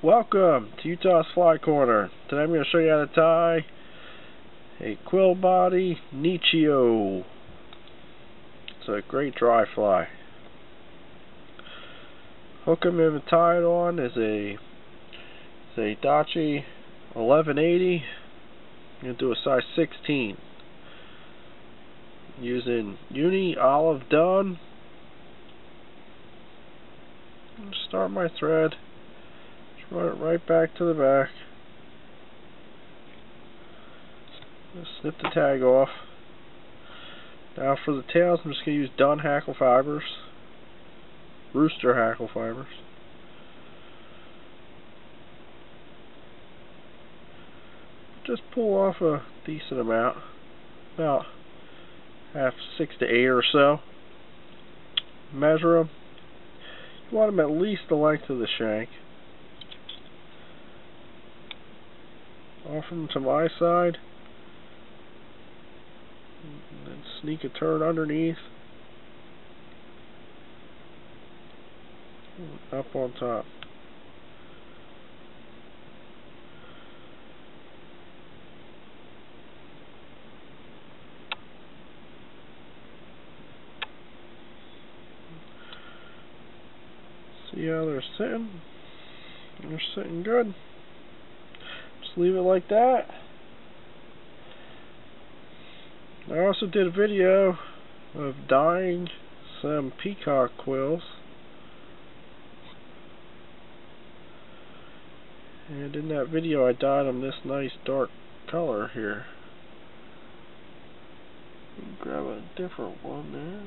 Welcome to Utah's Fly Corner. Today I'm going to show you how to tie a quill body Nicheo. It's a great dry fly. Hook I'm going to tie it on is a Dachi 1180. I'm going to do a size 16 using Nicheo Dun. Start my thread. Run it right back to the back. Just snip the tag off. Now for the tails, I'm just going to use Dun hackle fibers, rooster hackle fibers. Just pull off a decent amount, about 6 to 8 or so. Measure them. You want them at least the length of the shank. Off them to my side, and then sneak a turn underneath, up on top. See how they're sitting? They're sitting good. Just leave it like that. I also did a video of dyeing some peacock quills, and in that video I dyed them this nice dark color here. Grab a different one there.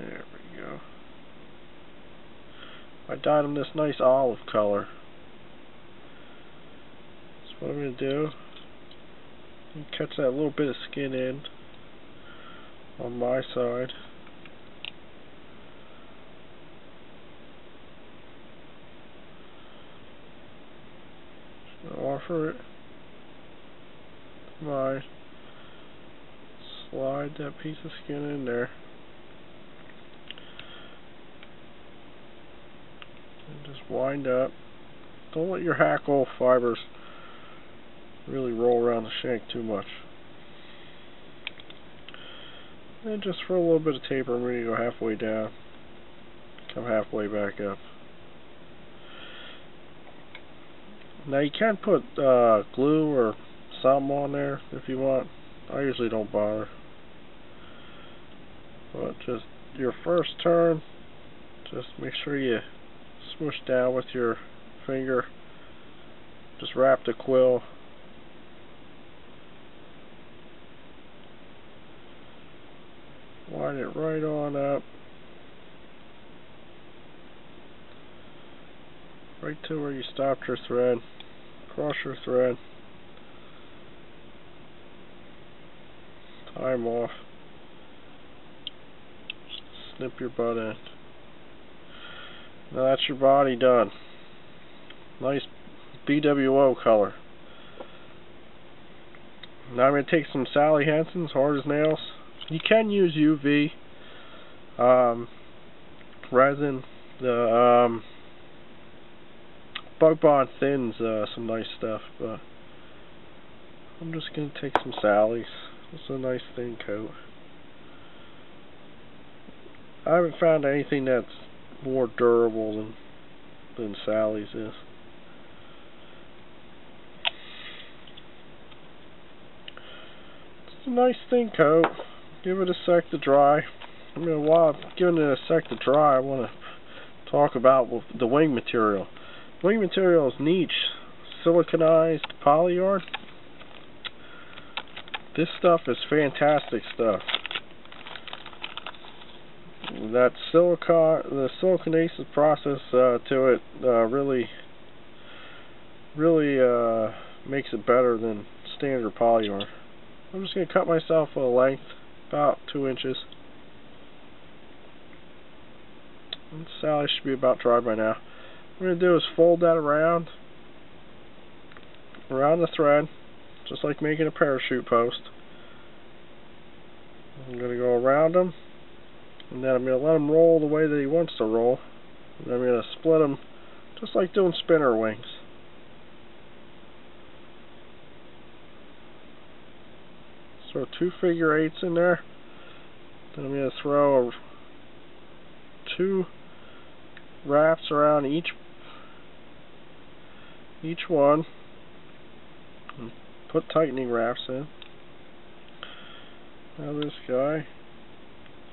There we go. I dyed them this nice olive color. That's what I'm going to do. And catch that little bit of skin in on my side. Just going to offer it my slide that piece of skin in there. And just wind up. Don't let your hackle fibers really roll around the shank too much. And just for a little bit of taper, I'm going to go halfway down, come halfway back up. Now you can put glue or something on there if you want. I usually don't bother. But just your first turn, just make sure you smoosh down with your finger. Just wrap the quill. Wind it right on up, right to where you stopped your thread. Cross your thread, tie them off, snip your butt end. Now that's your body done. Nice BWO color. Now I'm going to take some Sally Hansen's hard as nails. You can use UV resin. The Bug Bond thins some nice stuff, but I'm just going to take some Sally's. It's a nice thin coat. I haven't found anything that's more durable than Sally's is. It's a nice thin coat. Give it a sec to dry. While I'm giving it a sec to dry, I want to talk about the wing material. Wing material is niche siliconized polyurethane. This stuff is fantastic stuff. That the siliconaceous process to it really makes it better than standard polyurethane. I'm just going to cut myself a length about 2 inches. And Sally should be about dry by now. What I'm going to do is fold that around the thread, just like making a parachute post. I'm going to go around them, and then I'm going to let him roll the way that he wants to roll. And I'm going to split them just like doing spinner wings. Throw 2 figure 8s in there. Then I'm going to throw 2 wraps around each one. And put tightening wraps in. Now this guy,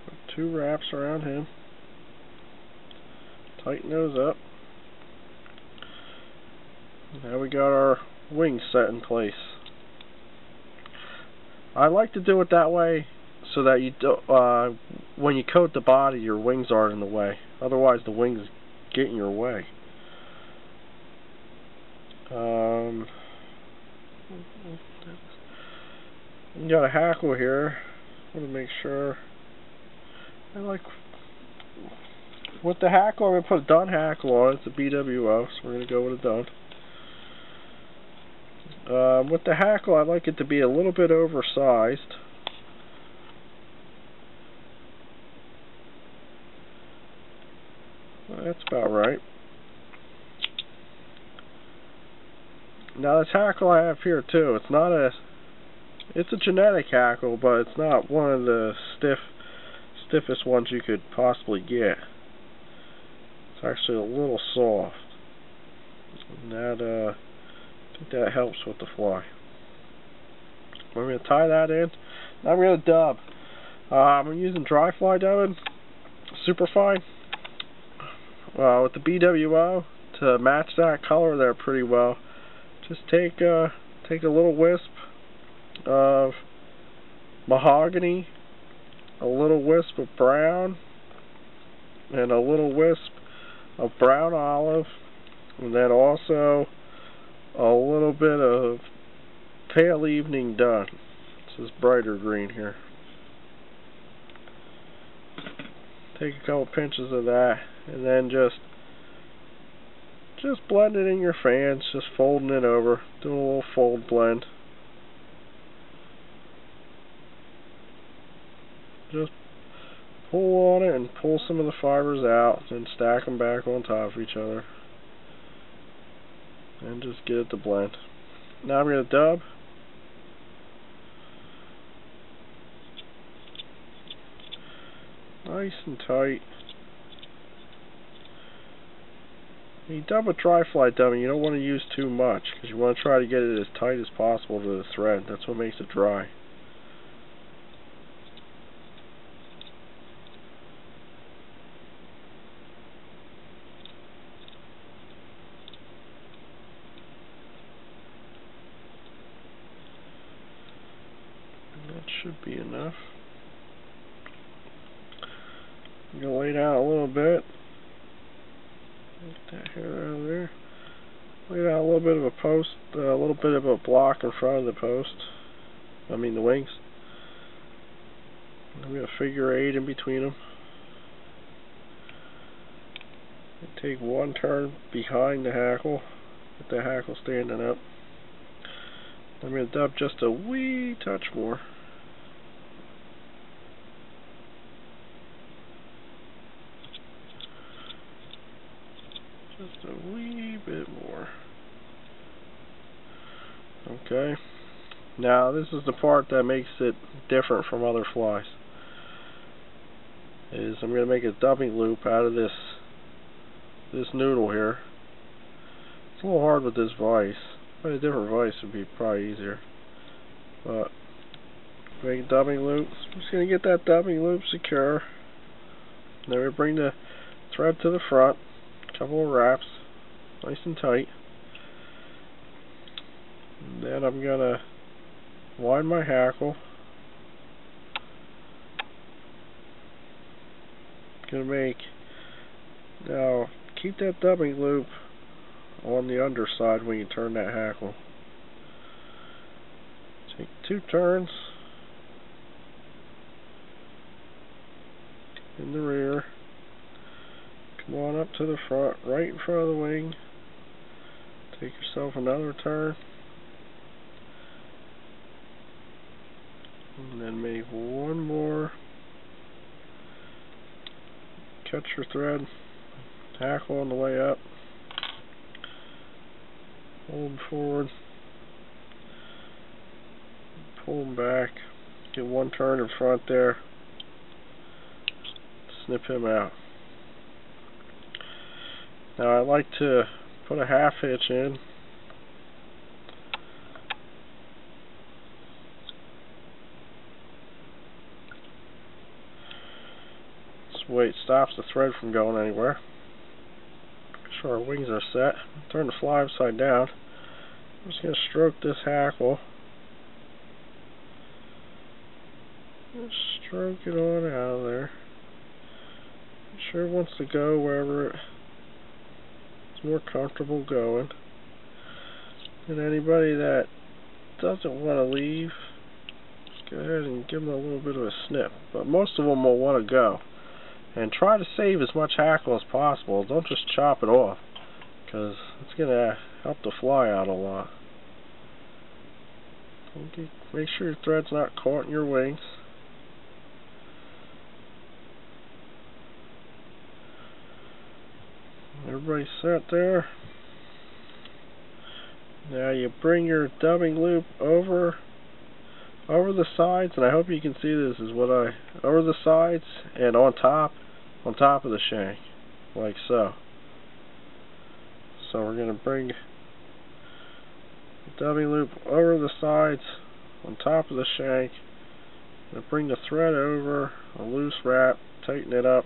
put 2 wraps around him. Tighten those up. Now we got our wings set in place. I like to do it that way so that you don't, when you coat the body, your wings aren't in the way. Otherwise, the wings get in your way. You got a hackle here. I want to make sure. I like with the hackle. I'm gonna put a Dun hackle on it. It's a BWO, so we're gonna go with a Dun. With the hackle, I like it to be a little bit oversized. That's about right. Now this hackle I have here too, it's a genetic hackle, but it's not one of the stiffest ones you could possibly get. It's actually a little soft. And that, I think that helps with the fly. I'm going to tie that in. Now I'm going to dub. I'm using dry fly dubbing, super fine, with the BWO to match that color there pretty well. Just take a little wisp of mahogany, a little wisp of brown, and a little wisp of brown olive, and then also a little bit of pale evening dun. This is brighter green here. Take a couple pinches of that, and then just blend it in your fans, just folding it over, doing a little fold blend. Just pull on it and pull some of the fibers out, and stack them back on top of each other, and just get it to blend. Now I'm going to dub. Nice and tight. When you dub with dry fly dubbing, you don't want to use too much, because you want to try to get it as tight as possible to the thread. That's what makes it dry. That should be enough. I'm going to lay down a little bit. Get that hair out of there. Lay down a little bit of a post, a little bit of a block in front of the post. I mean the wings. And we have a figure 8 in between them. And take one turn behind the hackle, with the hackle standing up. I'm going to dub just a wee touch more. Just a wee bit more. Okay. Now this is the part that makes it different from other flies. I'm going to make a dubbing loop out of this noodle here. It's a little hard with this vise. But a different vise would be probably easier. But make a dubbing loop. I'm just going to get that dubbing loop secure. Then we bring the thread to the front. Couple of wraps, nice and tight. And then I'm gonna wind my hackle. Now keep that dubbing loop on the underside when you turn that hackle. Take 2 turns in the rear. Come on up to the front, right in front of the wing. Take yourself another turn. And then make one more. Cut your thread. Hackle on the way up. Pull him forward. Pull him back. Get one turn in front there. Snip him out. Now I like to put a half hitch in. This way it stops the thread from going anywhere. Make sure our wings are set. Turn the fly upside down. I'm just going to stroke this hackle. Just stroke it on out of there. Make sure it wants to go wherever it's more comfortable going. And anybody that doesn't want to leave, just go ahead and give them a little bit of a snip. But most of them will want to go. And try to save as much hackle as possible. Don't just chop it off, because it's going to help the fly out a lot. Okay. Make sure your thread's not caught in your wings. Everybody's set there. Now you bring your dubbing loop over the sides, and I hope you can see this is what over the sides and on top of the shank, like so. So we're going to bring the dubbing loop over the sides, on top of the shank, and bring the thread over, a loose wrap, tighten it up.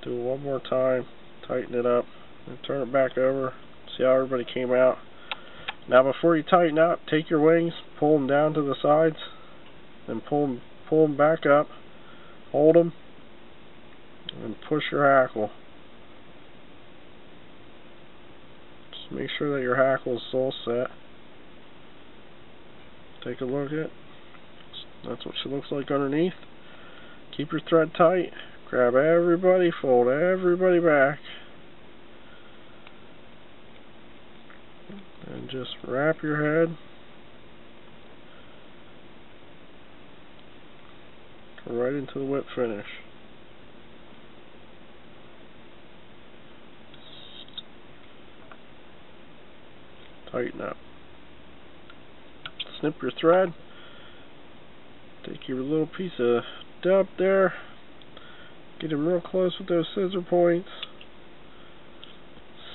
Do it one more time, tighten it up, and turn it back over. See how everybody came out. Now before you tighten up, take your wings, pull them down to the sides, and pull them back up, hold them, and push your hackle. Just make sure that your hackle is all set. Take a look at it. That's what she looks like underneath. Keep your thread tight. Grab everybody, fold everybody back, and just wrap your head right into the whip finish. Tighten up. Snip your thread. Take your little piece of dub there. Get him real close with those scissor points.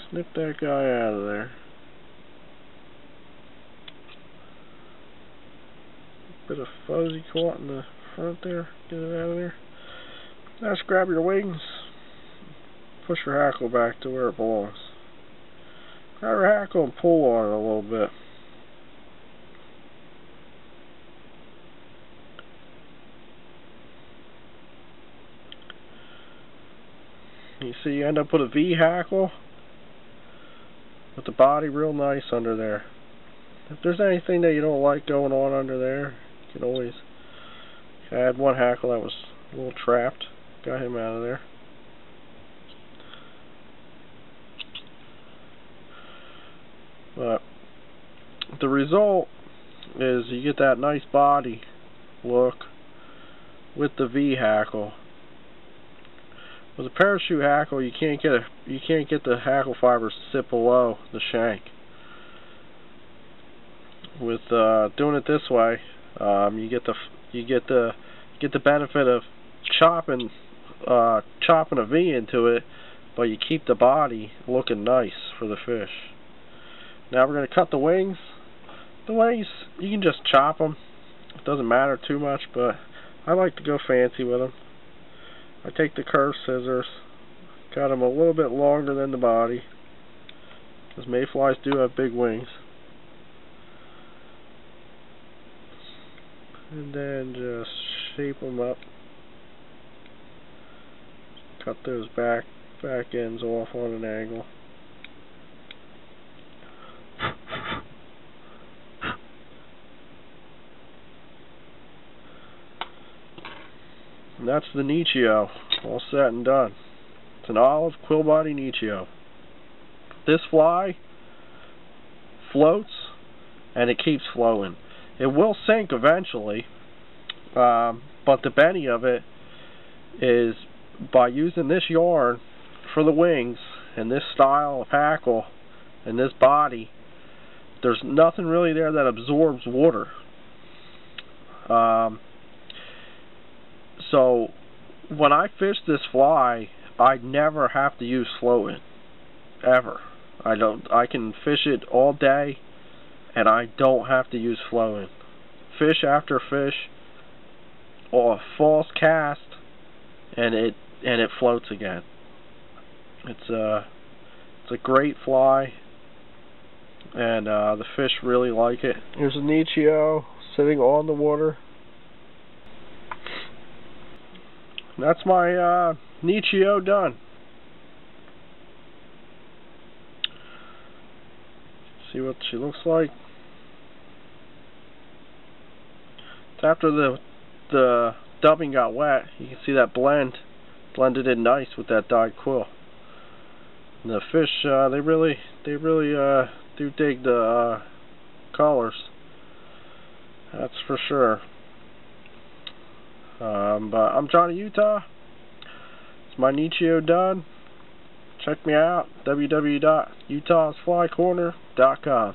Snip that guy out of there. Bit of fuzzy caught in the front there. Get it out of there. Now just grab your wings. Push your hackle back to where it belongs. Grab your hackle and pull on it a little bit. You see, you end up with a V hackle with the body real nice under there. If there's anything that you don't like going on under there, you can always add one hackle that was a little trapped. Got him out of there. But the result is you get that nice body look with the V hackle. With a parachute hackle, you can't get the hackle fibers to sit below the shank. With doing it this way, you get the benefit of chopping a V into it, but you keep the body looking nice for the fish. Now we're going to cut the wings. The wings, you can just chop them. It doesn't matter too much, but I like to go fancy with them. I take the curved scissors, cut them a little bit longer than the body, because mayflies do have big wings. And then just shape them up. Cut those back ends off on an angle. And that's the Nicheo, all set and done. It's an olive quill body Nicheo. This fly floats and it keeps flowing. It will sink eventually, but the Benny of it is, by using this yarn for the wings and this style of hackle and this body, there's nothing really there that absorbs water. So when I fish this fly, I never have to use floating, ever. I can fish it all day and I don't have to use floating. Fish after fish, or a false cast, and it floats again. It's a great fly, and the fish really like it. Here's a Nicheo sitting on the water. That's my Nicheo Dun. See what she looks like. It's after the dubbing got wet. You can see that blended in nice with that dyed quill. And the fish, they really do dig the colors. That's for sure. But I'm Johnny Utah. It's my Nicheo Dun. Check me out, www.utahsflycorner.com.